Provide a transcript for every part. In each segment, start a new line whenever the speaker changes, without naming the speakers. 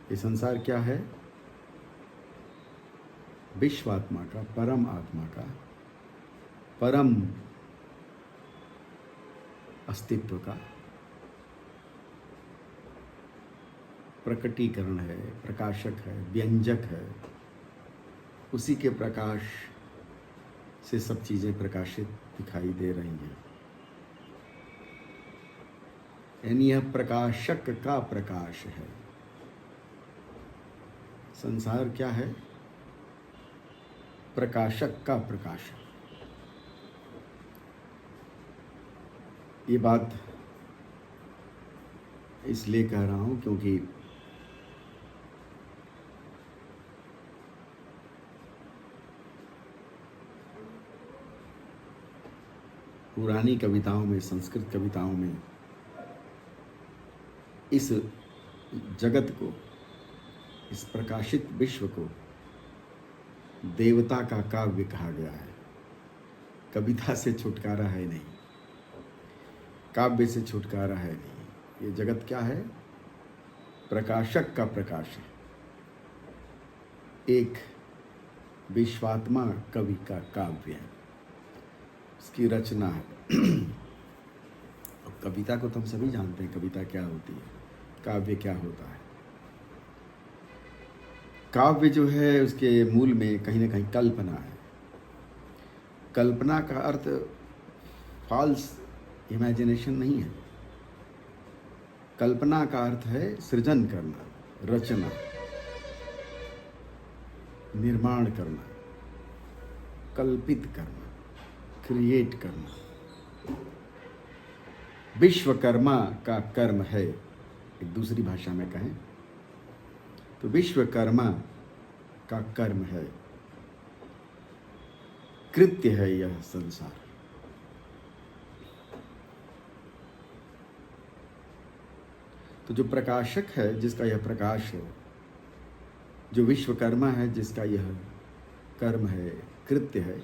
ये संसार क्या है? विश्वात्मा का, परम आत्मा का, परम अस्तित्व का प्रकटीकरण है, प्रकाशक है, व्यंजक है। उसी के प्रकाश से सब चीज़ें प्रकाशित दिखाई दे रही हैं। यानी यह प्रकाशक का प्रकाश है। संसार क्या है? प्रकाशक का प्रकाश। ये बात इसलिए कह रहा हूँ क्योंकि पुरानी कविताओं में, संस्कृत कविताओं में इस जगत को, इस प्रकाशित विश्व को देवता का काव्य कहा गया है। कविता से छुटकारा है नहीं, काव्य से छुटकारा है नहीं। ये जगत क्या है? प्रकाशक का प्रकाश है। एक विश्वात्मा कवि का काव्य है, उसकी रचना है। अब कविता को तो हम सभी जानते हैं, कविता क्या होती है, काव्य क्या होता है। काव्य जो है उसके मूल में कहीं ना कहीं कल्पना है। कल्पना का अर्थ फॉल्स इमेजिनेशन नहीं है। कल्पना का अर्थ है सृजन करना, रचना, निर्माण करना, कल्पित करना, क्रिएट करना। विश्वकर्मा का कर्म है, एक दूसरी भाषा में कहें तो विश्वकर्मा का कर्म है, कृत्य है यह संसार। तो जो प्रकाशक है, जिसका यह प्रकाश है, जो विश्वकर्मा है, जिसका यह कर्म है, कृत्य है,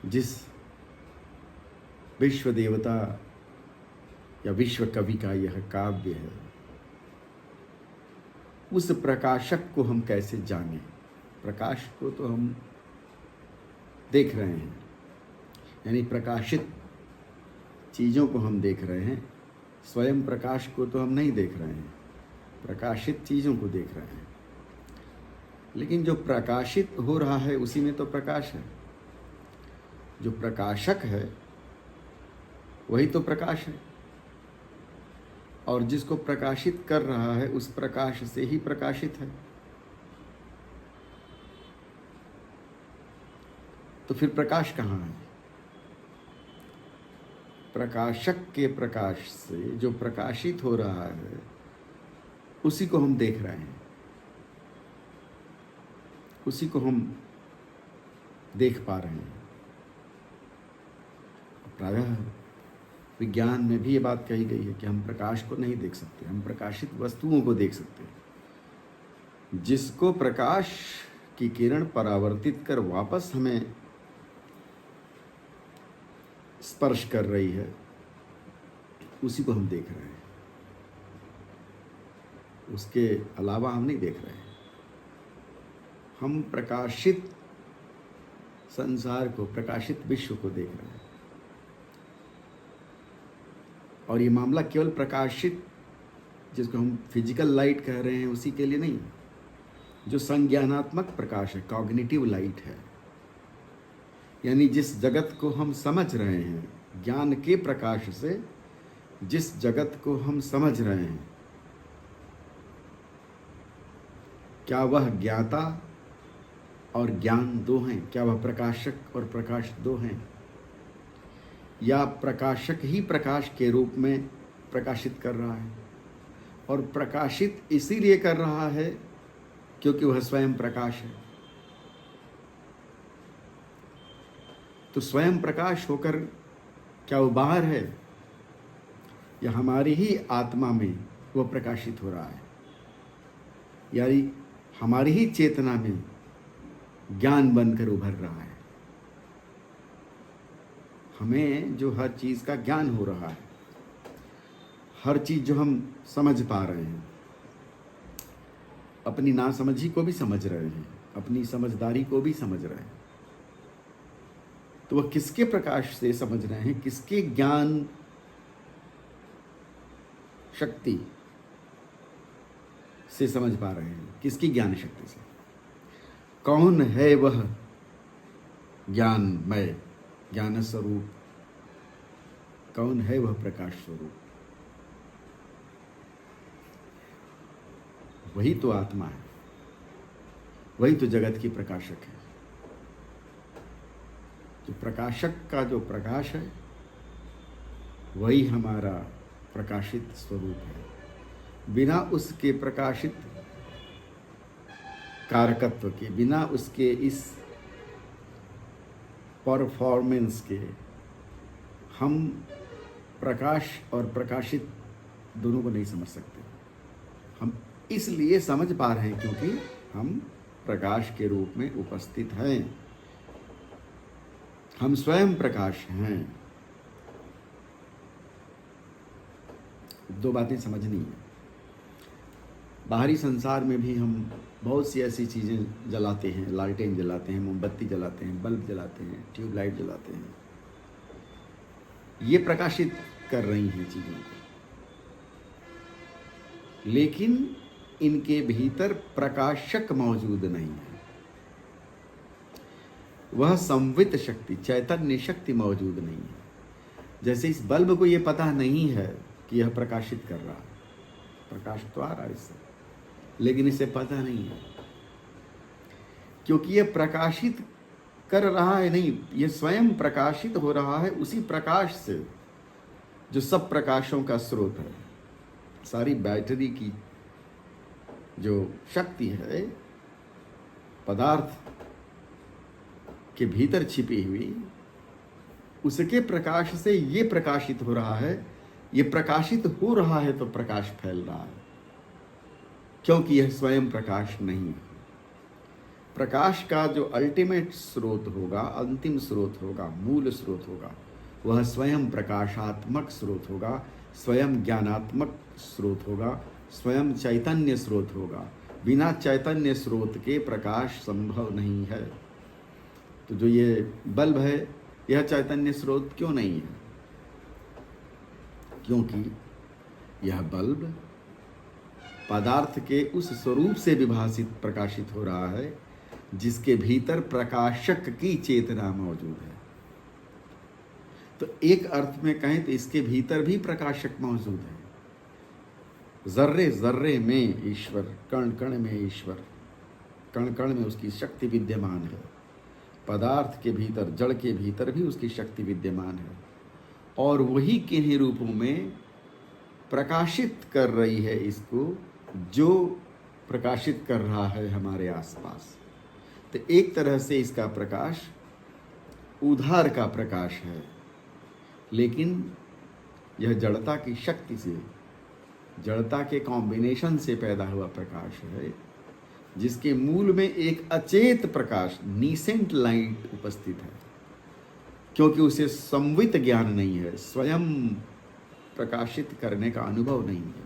जिस विश्व देवता या विश्व कवि का यह काव्य है, उस प्रकाशक को हम कैसे जानें? प्रकाश को तो हम देख रहे हैं, यानी प्रकाशित चीज़ों को हम देख रहे हैं। स्वयं प्रकाश को तो हम नहीं देख रहे हैं, प्रकाशित चीज़ों को देख रहे हैं। लेकिन जो प्रकाशित हो रहा है उसी में तो प्रकाश है। जो प्रकाशक है वही तो प्रकाश है, और जिसको प्रकाशित कर रहा है उस प्रकाश से ही प्रकाशित है। तो फिर प्रकाश कहाँ है? प्रकाशक के प्रकाश से जो प्रकाशित हो रहा है उसी को हम देख रहे हैं, उसी को हम देख पा रहे हैं। प्रायः विज्ञान में भी ये बात कही गई है कि हम प्रकाश को नहीं देख सकते, हम प्रकाशित वस्तुओं को देख सकते हैं। जिसको प्रकाश की किरण परावर्तित कर वापस हमें स्पर्श कर रही है, उसी को हम देख रहे हैं, उसके अलावा हम नहीं देख रहे हैं। हम प्रकाशित संसार को, प्रकाशित विश्व को देख रहे हैं। और ये मामला केवल प्रकाशित, जिसको हम फिजिकल लाइट कह रहे हैं, उसी के लिए नहीं। जो संज्ञानात्मक प्रकाश है, कॉग्निटिव लाइट है, यानी जिस जगत को हम समझ रहे हैं, ज्ञान के प्रकाश से जिस जगत को हम समझ रहे हैं, क्या वह ज्ञाता और ज्ञान दो हैं? क्या वह प्रकाशक और प्रकाश दो हैं? या प्रकाशक ही प्रकाश के रूप में प्रकाशित कर रहा है, और प्रकाशित इसीलिए कर रहा है क्योंकि वह स्वयं प्रकाश है। तो स्वयं प्रकाश होकर क्या वो बाहर है, या हमारी ही आत्मा में वह प्रकाशित हो रहा है? यानी हमारी ही चेतना में ज्ञान बनकर उभर रहा है। हमें जो हर चीज़ का ज्ञान हो रहा है, हर चीज़ जो हम समझ पा रहे हैं, अपनी नासमझी को भी समझ रहे हैं, अपनी समझदारी को भी समझ रहे हैं, तो वह किसके प्रकाश से समझ रहे हैं, किसके ज्ञान शक्ति से समझ पा रहे हैं, किसकी ज्ञान शक्ति से? कौन है वह ज्ञानमय, ज्ञान स्वरूप? कौन है वह प्रकाश स्वरूप? वही तो आत्मा है, वही तो जगत की प्रकाशक है। जो प्रकाशक का जो प्रकाश है वही हमारा प्रकाशित स्वरूप है। बिना उसके प्रकाशित कारकत्व के, बिना उसके इस परफॉर्मेंस के, हम प्रकाश और प्रकाशित दोनों को नहीं समझ सकते। हम इसलिए समझ पा रहे हैं क्योंकि हम प्रकाश के रूप में उपस्थित हैं, हम स्वयं प्रकाश हैं। दो बातें समझनी है। बाहरी संसार में भी हम बहुत सी ऐसी चीज़ें जलाते हैं, लालटेन जलाते हैं, मोमबत्ती जलाते हैं, बल्ब जलाते हैं, ट्यूबलाइट जलाते हैं, ये प्रकाशित कर रही हैं चीज़ों को, लेकिन इनके भीतर प्रकाशक मौजूद नहीं है। वह संवित शक्ति, चैतन्य शक्ति मौजूद नहीं है। जैसे इस बल्ब को ये पता नहीं है कि यह प्रकाशित कर रहा है, प्रकाश तो आ रहा है इससे, लेकिन इसे पता नहीं है क्योंकि यह प्रकाशित कर रहा है नहीं, यह स्वयं प्रकाशित हो रहा है उसी प्रकाश से जो सब प्रकाशों का स्रोत है। सारी बैटरी की जो शक्ति है पदार्थ के भीतर छिपी हुई, उसके प्रकाश से ये प्रकाशित हो रहा है। ये प्रकाशित हो रहा है तो प्रकाश फैल रहा है, क्योंकि यह स्वयं प्रकाश नहीं है। प्रकाश का जो अल्टीमेट स्रोत होगा, अंतिम स्रोत होगा, मूल स्रोत होगा, वह स्वयं प्रकाशात्मक स्रोत होगा, स्वयं ज्ञानात्मक स्रोत होगा, स्वयं चैतन्य स्रोत होगा। बिना चैतन्य स्रोत के प्रकाश संभव नहीं है। तो जो ये बल्ब है, यह चैतन्य स्रोत क्यों नहीं है? क्योंकि यह बल्ब पदार्थ के उस स्वरूप से विभाषित प्रकाशित हो रहा है जिसके भीतर प्रकाशक की चेतना मौजूद है। तो एक अर्थ में कहें तो इसके भीतर भी प्रकाशक मौजूद है। जर्रे जर्रे में ईश्वर, कण कण में ईश्वर, कण कण में उसकी शक्ति विद्यमान है। पदार्थ के भीतर, जड़ के भीतर भी उसकी शक्ति विद्यमान है, और वही किन्हीं रूपों में प्रकाशित कर रही है इसको, जो प्रकाशित कर रहा है हमारे आसपास। तो एक तरह से इसका प्रकाश उधार का प्रकाश है, लेकिन यह जड़ता की शक्ति से, जड़ता के कॉम्बिनेशन से पैदा हुआ प्रकाश है, जिसके मूल में एक अचेत प्रकाश, नीसेंट लाइट उपस्थित है, क्योंकि उसे संवित ज्ञान नहीं है, स्वयं प्रकाशित करने का अनुभव नहीं है।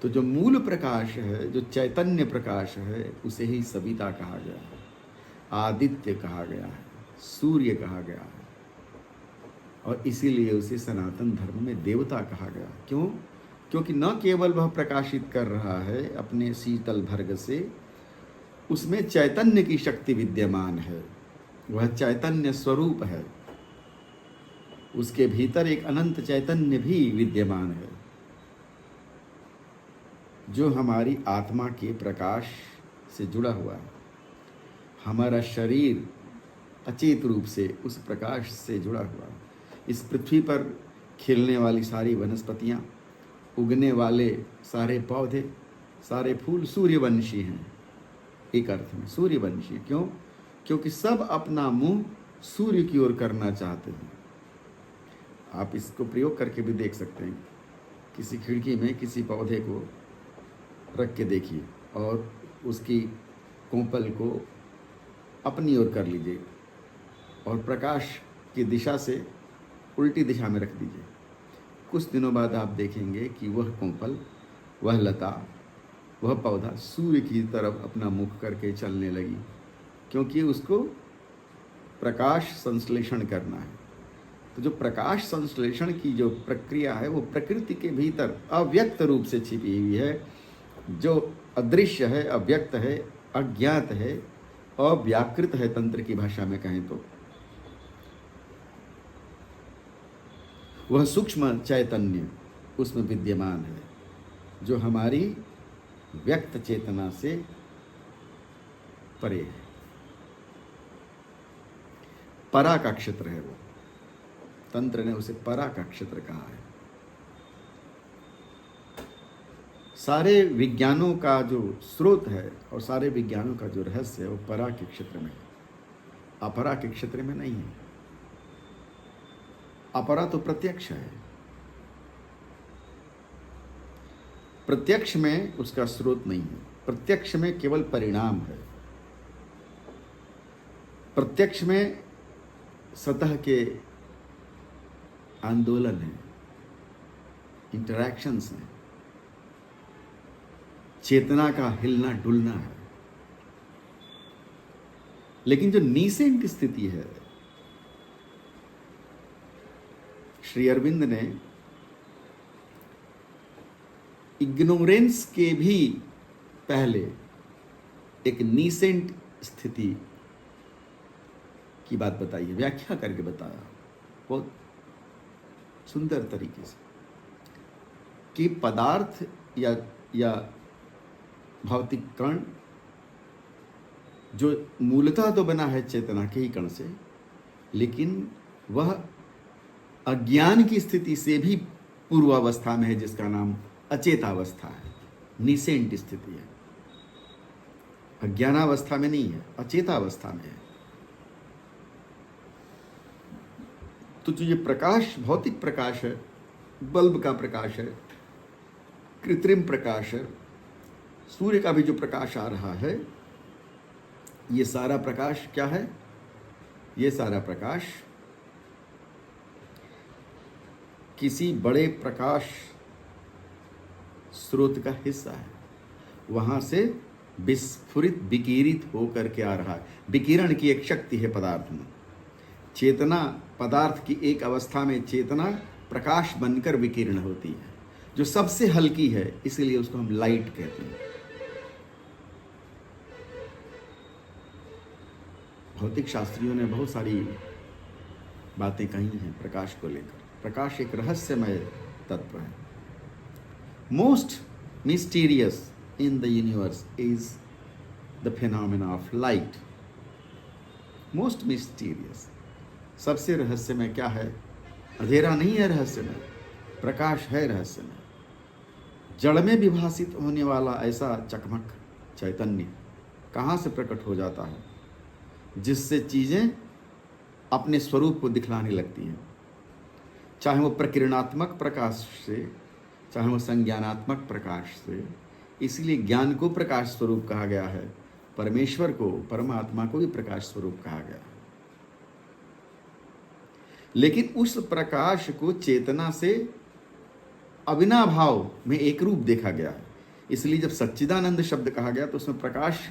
तो जो मूल प्रकाश है, जो चैतन्य प्रकाश है, उसे ही सविता कहा गया है, आदित्य कहा गया है, सूर्य कहा गया है, और इसीलिए उसे सनातन धर्म में देवता कहा गया। क्यों? क्योंकि न केवल वह प्रकाशित कर रहा है अपने शीतल भर्ग से, उसमें चैतन्य की शक्ति विद्यमान है, वह चैतन्य स्वरूप है, उसके भीतर एक अनंत चैतन्य भी विद्यमान है, जो हमारी आत्मा के प्रकाश से जुड़ा हुआ है। हमारा शरीर अचेत रूप से उस प्रकाश से जुड़ा हुआ है। इस पृथ्वी पर खिलने वाली सारी वनस्पतियाँ, उगने वाले सारे पौधे, सारे फूल सूर्यवंशी हैं। एक अर्थ में सूर्यवंशी। क्यों? क्योंकि सब अपना मुंह सूर्य की ओर करना चाहते हैं। आप इसको प्रयोग करके भी देख सकते हैं। किसी खिड़की में किसी पौधे को रख के देखिए और उसकी कोंपल को अपनी ओर कर लीजिए और प्रकाश की दिशा से उल्टी दिशा में रख दीजिए। कुछ दिनों बाद आप देखेंगे कि वह कोंपल, वह लता, वह पौधा सूर्य की तरफ अपना मुख करके चलने लगी, क्योंकि उसको प्रकाश संश्लेषण करना है। तो जो प्रकाश संश्लेषण की जो प्रक्रिया है वो प्रकृति के भीतर अव्यक्त रूप से छिपी हुई है, जो अदृश्य है, अव्यक्त है, अज्ञात है, अव्याकृत है, तंत्र की भाषा में कहें तो। वह सूक्ष्म चैतन्य उसमें विद्यमान है, जो हमारी व्यक्त चेतना से परे है। परा का क्षेत्र है वो, तंत्र ने उसे परा का क्षेत्र कहा है। सारे विज्ञानों का जो स्रोत है और सारे विज्ञानों का जो रहस्य है वो परा के क्षेत्र में है, अपरा के क्षेत्र में नहीं है। अपरा तो प्रत्यक्ष है, प्रत्यक्ष में उसका स्रोत नहीं है, प्रत्यक्ष में केवल परिणाम है, प्रत्यक्ष में सतह के आंदोलन है, इंटरैक्शंस हैं, चेतना का हिलना डुलना है। लेकिन जो नीसेंट स्थिति है, श्री अरविंद ने इग्नोरेंस के भी पहले एक नीसेंट स्थिति की बात बताई है, व्याख्या करके बताया बहुत सुंदर तरीके से, कि पदार्थ या भौतिक कण जो मूलतः तो बना है चेतना के ही कण से, लेकिन वह अज्ञान की स्थिति से भी पूर्वावस्था में है, जिसका नाम अचेतावस्था है, निसेंट स्थिति है। अज्ञानावस्था में नहीं है, अचेतावस्था में है। तो जो ये प्रकाश, भौतिक प्रकाश है, बल्ब का प्रकाश है, कृत्रिम प्रकाश है, सूर्य का भी जो प्रकाश आ रहा है, ये सारा प्रकाश क्या है? ये सारा प्रकाश किसी बड़े प्रकाश स्रोत का हिस्सा है, वहां से विस्फुरित विकिरित होकर के आ रहा है। विकिरण की एक शक्ति है पदार्थ में। चेतना, पदार्थ की एक अवस्था में चेतना प्रकाश बनकर विकीर्ण होती है, जो सबसे हल्की है, इसलिए उसको हम लाइट कहते हैं। भौतिक शास्त्रियों ने बहुत सारी बातें कही हैं प्रकाश को लेकर। प्रकाश एक रहस्यमय तत्व है। Most mysterious in the universe is the phenomena of light. Most mysterious, सबसे रहस्यमय क्या है? अंधेरा नहीं है रहस्यमय, प्रकाश है रहस्यमय। जड़ में विभासित होने वाला ऐसा चकमक चैतन्य कहाँ से प्रकट हो जाता है, जिससे चीजें अपने स्वरूप को दिखलाने लगती हैं, चाहे वो प्रकीर्णात्मक प्रकाश से, चाहे वो संज्ञानात्मक प्रकाश से। इसलिए ज्ञान को प्रकाश स्वरूप कहा गया है, परमेश्वर को, परमात्मा को भी प्रकाश स्वरूप कहा गया है। लेकिन उस प्रकाश को चेतना से अविनाभाव में एक रूप देखा गया है। इसलिए जब सच्चिदानंद शब्द कहा गया तो उसमें प्रकाश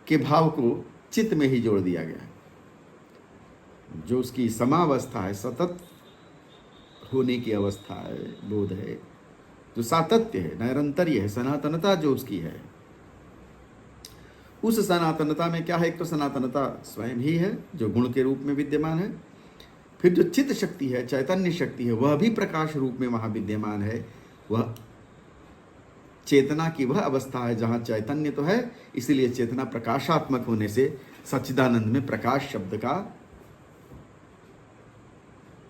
के भाव को चित्त में ही जोड़ दिया गया है। जो उसकी समावस्था है, सतत होने की अवस्था है, बोध है, जो सातत्य है, निरंतर्य है, सनातनता जो उसकी है, उस सनातनता में क्या है? एक तो सनातनता स्वयं ही है, जो गुण के रूप में विद्यमान है। फिर जो चित्त शक्ति है, चैतन्य शक्ति है, वह भी प्रकाश रूप में वहां विद्यमान है। वह चेतना की वह अवस्था है जहां चैतन्य तो है, इसीलिए चेतना प्रकाशात्मक होने से सच्चिदानंद में प्रकाश शब्द का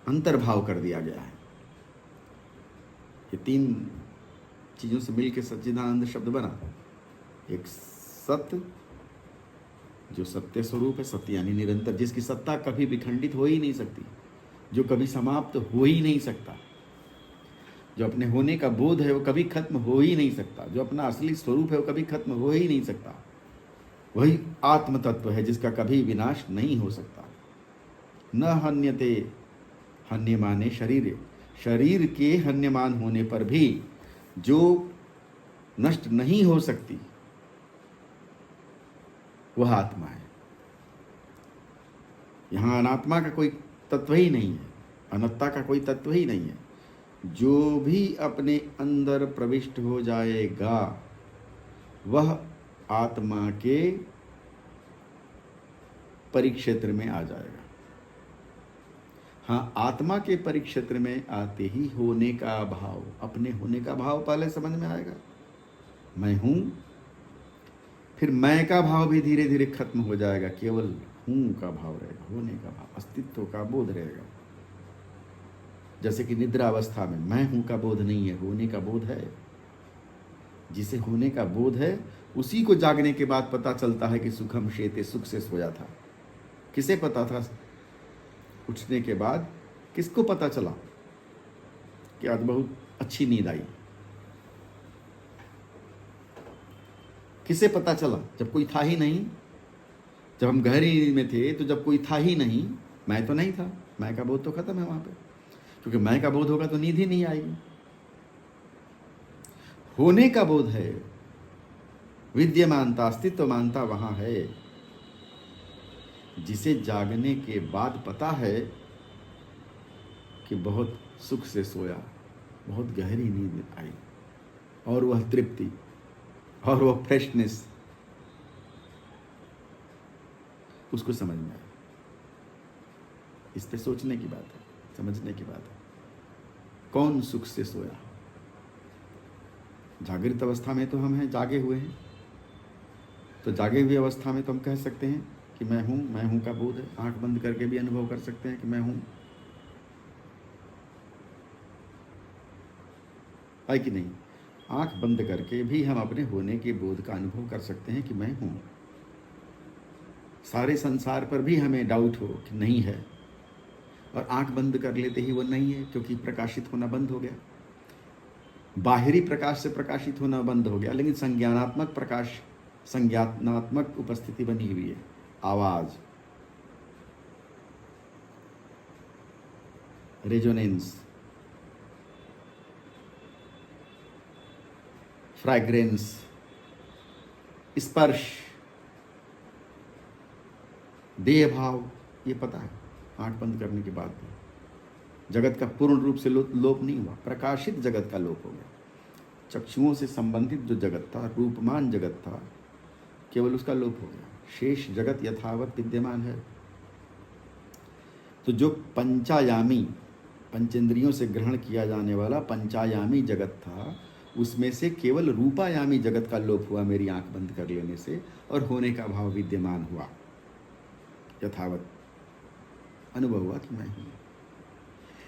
अंतर्भाव कर दिया गया है। ये तीन चीजों से मिलकर सच्चिदानंद शब्द बना। एक सत्य, जो सत्य स्वरूप है, सत्य यानी निरंतर, जिसकी सत्ता कभी विखंडित हो ही नहीं सकती, जो कभी समाप्त हो ही नहीं सकता, जो अपने होने का बोध है वो कभी खत्म हो ही नहीं सकता, जो अपना असली स्वरूप है वो कभी खत्म हो ही नहीं सकता। वही आत्म तत्व है जिसका कभी विनाश नहीं हो सकता। न हन्यते, हन्य माने शरीर, शरीर के हन्यमान होने पर भी जो नष्ट नहीं हो सकती वह आत्मा है। यहाँ अनात्मा का कोई तत्व ही नहीं है, अनत्ता का कोई तत्व ही नहीं है। जो भी अपने अंदर प्रविष्ट हो जाएगा वह आत्मा के परिक्षेत्र में आ जाएगा। हाँ, आत्मा के परिक्षेत्र में आते ही होने का भाव, अपने होने का भाव पहले समझ में आएगा, मैं हूं। फिर मैं का भाव भी धीरे धीरे खत्म हो जाएगा, केवल हूं का भाव रहेगा, होने का भाव, अस्तित्व का बोध रहेगा। जैसे कि निद्रा अवस्था में मैं हूं का बोध नहीं है, होने का बोध है। जिसे होने का बोध है उसी को जागने के बाद पता चलता है कि सुखम शेते, सुख से सोया था। किसे पता था उठने के बाद? किसको पता चला कि आज बहुत अच्छी नींद आई? किसे पता चला? जब कोई था ही नहीं। जब हम गहरी नींद में थे तो जब कोई था ही नहीं, मैं तो नहीं था, मैं का बोध तो खत्म है वहां पे, क्योंकि मैं का बोध होगा तो नींद ही नहीं आएगी। होने का बोध है, विद्यमानता, अस्तित्व मानता वहां है, जिसे जागने के बाद पता है कि बहुत सुख से सोया, बहुत गहरी नींद आई, और वह तृप्ति और वह फ्रेशनेस उसको समझ में आया। इस पे सोचने की बात है, समझने की बात है। कौन सुख से सोया? जागृत अवस्था में तो हम हैं, जागे हुए हैं, तो जागे हुए अवस्था में तो हम कह सकते हैं कि मैं हूं का बोध है। आंख बंद करके भी अनुभव कर सकते हैं कि मैं हूं, है कि नहीं? आंख बंद करके भी हम अपने होने के बोध का अनुभव कर सकते हैं कि मैं हूं। सारे संसार पर भी हमें डाउट हो कि नहीं है, और आंख बंद कर लेते ही वो नहीं है, क्योंकि प्रकाशित होना बंद हो गया। बाहरी प्रकाश से प्रकाशित होना बंद हो गया, लेकिन संज्ञानात्मक प्रकाश, संज्ञानात्मक उपस्थिति बनी हुई है। आवाज, रेजोनेंस, फ्रैग्रेंस, स्पर्श, देह भाव, ये पता है आंख बंद करने के बाद भी। जगत का पूर्ण रूप से लोप नहीं हुआ, प्रकाशित जगत का लोप हो गया। चक्षुओं से संबंधित जो जगत था, रूपमान जगत था, केवल उसका लोप हो गया। शेष जगत यथावत विद्यमान है। तो जो पंचायामी, पंचेंद्रियों से ग्रहण किया जाने वाला पंचायामी जगत था, उसमें से केवल रूपायामी जगत का लोप हुआ मेरी आंख बंद कर लेने से, और होने का भाव विद्यमान हुआ। यथावत अनुभव हुआ कि मैं हूं।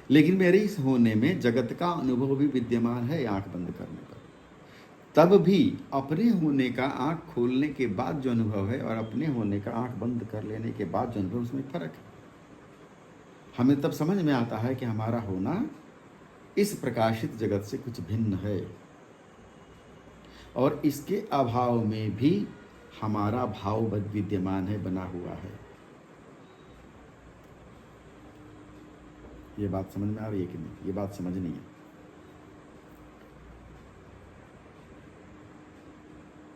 लेकिन मेरे इस होने में जगत का अनुभव भी विद्यमान है आंख बंद करने पर। तब भी अपने होने का आंख खोलने के बाद जो अनुभव है और अपने होने का आंख बंद कर लेने के बाद जो अनुभव, उसमें फर्क है। हमें तब समझ में आता है कि हमारा होना इस प्रकाशित जगत से कुछ भिन्न है, और इसके अभाव में भी हमारा भाव विद्यमान है, बना हुआ है। ये बात समझ में आ रही है कि नहीं? ये बात समझनी है।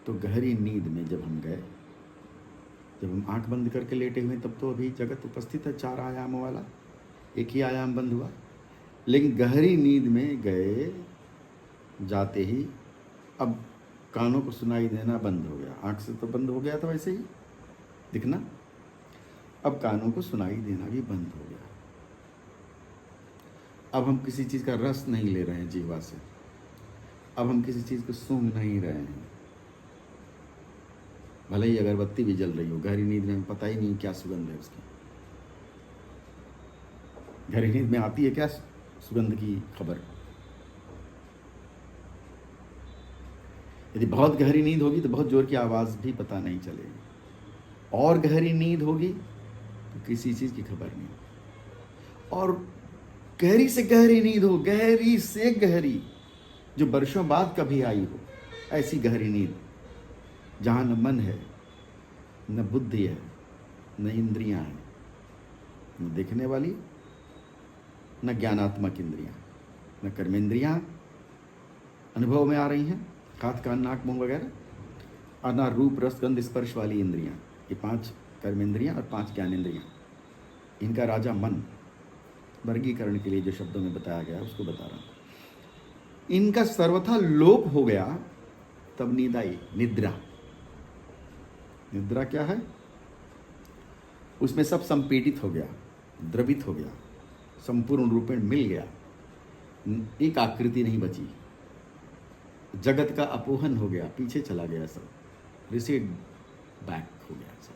तो गहरी नींद में जब हम गए, जब हम आंख बंद करके लेटे हुए, तब तो अभी जगत उपस्थित है, 4 आयामों वाला, एक ही आयाम बंद हुआ। लेकिन गहरी नींद में गए जाते ही अब कानों को सुनाई देना बंद हो गया। आंख से तो बंद हो गया था वैसे ही दिखना, अब कानों को सुनाई देना भी बंद हो गया। अब हम किसी चीज़ का रस नहीं ले रहे हैं जीवा से, अब हम किसी चीज़ को सूंघ नहीं रहे हैं। भले ही अगरबत्ती भी जल रही हो, गहरी नींद में पता ही नहीं क्या सुगंध है उसकी। गहरी नींद में आती है क्या सुगंध की खबर? यदि बहुत गहरी नींद होगी तो बहुत जोर की आवाज़ भी पता नहीं चलेगी, और गहरी नींद होगी तो किसी चीज़ की खबर नहीं। और गहरी से गहरी नींद हो, गहरी से गहरी, जो वर्षों बाद कभी आई हो, ऐसी गहरी नींद जहाँ न मन है, न बुद्धि है, न इंद्रियां हैं, न देखने वाली, न ज्ञानात्मक इंद्रियां, न कर्मेंद्रियां अनुभव में आ रही हैं, हाथ कान नाक मुंह वगैरह, और न रूप रस गंध स्पर्श वाली इंद्रियां। ये 5 कर्मेंद्रियां और 5 ज्ञानेंद्रियां, इनका राजा मन, वर्गीकरण के लिए जो शब्दों में बताया गया उसको बता रहा हूं। इनका सर्वथा लोप हो गया तब नींद आई। निद्रा, निद्रा क्या है? उसमें सब संपीडित हो गया, द्रवित हो गया, संपूर्ण रूपेण मिल गया, एक आकृति नहीं बची, जगत का अपोहन हो गया, पीछे चला गया, सब रिसीड बैक हो गया सब।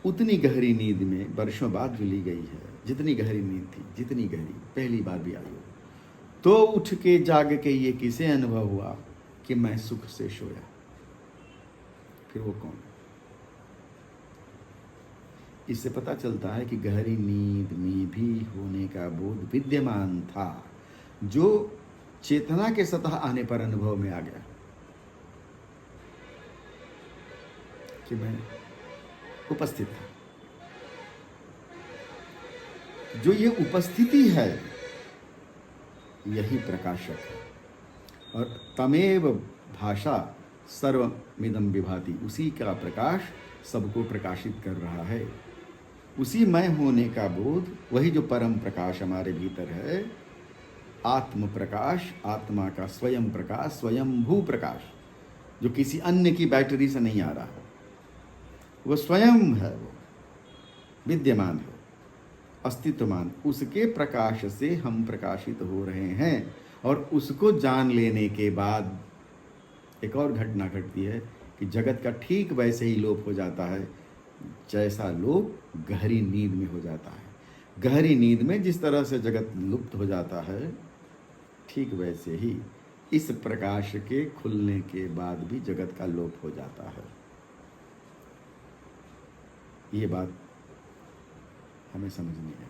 उतनी गहरी नींद में वर्षों बाद जो ली गई है, जितनी गहरी नींद थी, जितनी गहरी पहली बार भी आई हो, तो उठ के जाग के ये किसे अनुभव हुआ कि मैं सुख से सोया? फिर वो कौन? इससे पता चलता है कि गहरी नींद में भी होने का बोध विद्यमान था, जो चेतना के सतह आने पर अनुभव में आ गया कि मैं उपस्थित था। जो ये उपस्थिति है यही प्रकाशक है, और तमेव भाषा सर्वमिदं विभाति, उसी का प्रकाश सबको प्रकाशित कर रहा है। उसी मैं होने का बोध, वही जो परम प्रकाश हमारे भीतर है, आत्म प्रकाश, आत्मा का स्वयं प्रकाश, स्वयंभू प्रकाश, जो किसी अन्य की बैटरी से नहीं आ रहा है, वो स्वयं है, वो विद्यमान है, अस्तित्वमान। उसके प्रकाश से हम प्रकाशित हो रहे हैं, और उसको जान लेने के बाद एक और घटना घटती है कि जगत का ठीक वैसे ही लोप हो जाता है जैसा लोप गहरी नींद में हो जाता है। गहरी नींद में जिस तरह से जगत लुप्त हो जाता है, ठीक वैसे ही इस प्रकाश के खुलने के बाद भी जगत का लोप हो जाता है। ये बात हमें समझनी है।